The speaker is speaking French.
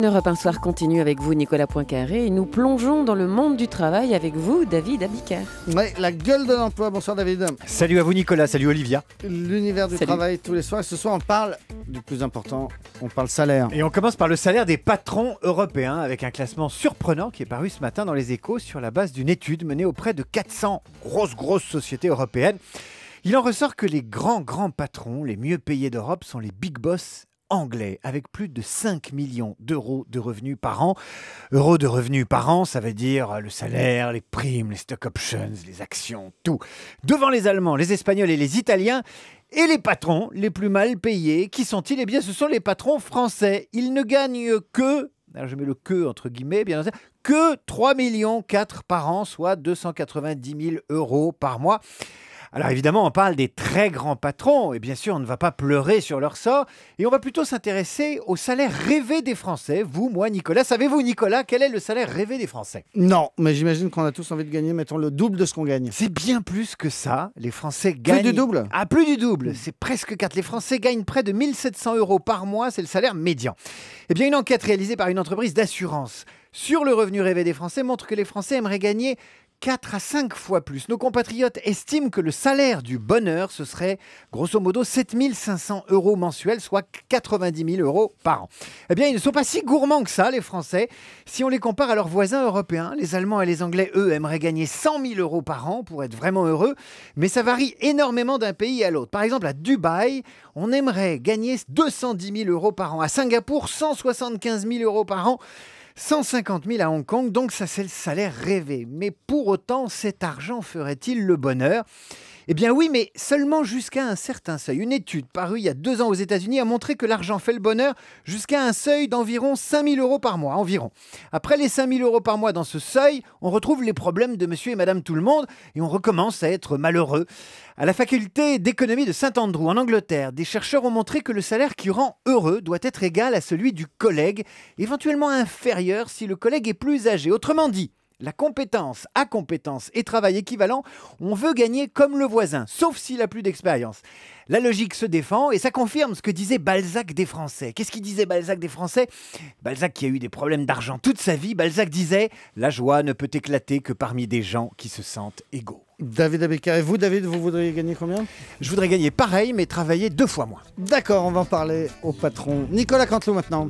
Europe 1 Soir continue avec vous, Nicolas Poincaré, et nous plongeons dans le monde du travail avec vous, David Abiker. Oui, la gueule de l'emploi. Bonsoir David. Salut à vous Nicolas, salut Olivia. L'univers du travail tous les soirs. Et ce soir, on parle du plus important, on parle salaire. Et on commence par le salaire des patrons européens avec un classement surprenant qui est paru ce matin dans les Échos sur la base d'une étude menée auprès de 400 grosses sociétés européennes. Il en ressort que les grands patrons les mieux payés d'Europe sont les big boss anglais, avec plus de 5 millions d'euros de revenus par an. Euros de revenus par an, ça veut dire le salaire, les primes, les stock options, les actions, tout. Devant les Allemands, les Espagnols et les Italiens, et les patrons les plus mal payés, qui sont-ils? Eh bien, ce sont les patrons français. Ils ne gagnent que, alors je mets le que entre guillemets, bien entendu, que 3,4 millions par an, soit 290 000 euros par mois. Alors évidemment, on parle des très grands patrons, et bien sûr, on ne va pas pleurer sur leur sort, et on va plutôt s'intéresser au salaire rêvé des Français. Vous, moi, Nicolas, savez-vous, Nicolas, quel est le salaire rêvé des Français? Non, mais j'imagine qu'on a tous envie de gagner, mettons, le double de ce qu'on gagne. C'est bien plus que ça. Les Français gagnent... Plus du double? Ah, plus du double. C'est presque 4. Les Français gagnent près de 1 700 euros par mois, c'est le salaire médian. Eh bien, une enquête réalisée par une entreprise d'assurance sur le revenu rêvé des Français montre que les Français aimeraient gagner 4 à 5 fois plus. Nos compatriotes estiment que le salaire du bonheur, ce serait grosso modo 7 500 euros mensuels, soit 90 000 euros par an. Eh bien, ils ne sont pas si gourmands que ça, les Français. Si on les compare à leurs voisins européens, les Allemands et les Anglais, eux, aimeraient gagner 100 000 euros par an pour être vraiment heureux, mais ça varie énormément d'un pays à l'autre. Par exemple, à Dubaï, on aimerait gagner 210 000 euros par an. À Singapour, 175 000 euros par an. 150 000 à Hong Kong, donc ça c'est le salaire rêvé. Mais pour autant, cet argent ferait-il le bonheur? Eh bien oui, mais seulement jusqu'à un certain seuil. Une étude parue il y a 2 ans aux États-Unis a montré que l'argent fait le bonheur jusqu'à un seuil d'environ 5 000 euros par mois. Environ. Après les 5 000 euros par mois dans ce seuil, on retrouve les problèmes de monsieur et madame tout le monde et on recommence à être malheureux. À la faculté d'économie de St Andrews en Angleterre, des chercheurs ont montré que le salaire qui rend heureux doit être égal à celui du collègue, éventuellement inférieur si le collègue est plus âgé. Autrement dit, la compétence à compétence et travail équivalent, on veut gagner comme le voisin, sauf s'il a plus d'expérience. La logique se défend et ça confirme ce que disait Balzac des Français. Qu'est-ce qu'il disait Balzac des Français? Balzac qui a eu des problèmes d'argent toute sa vie, Balzac disait « La joie ne peut éclater que parmi des gens qui se sentent égaux ». David Abiker, et vous David, vous voudriez gagner combien? Je voudrais gagner pareil mais travailler 2 fois moins. D'accord, on va en parler au patron. Nicolas Canteloup maintenant.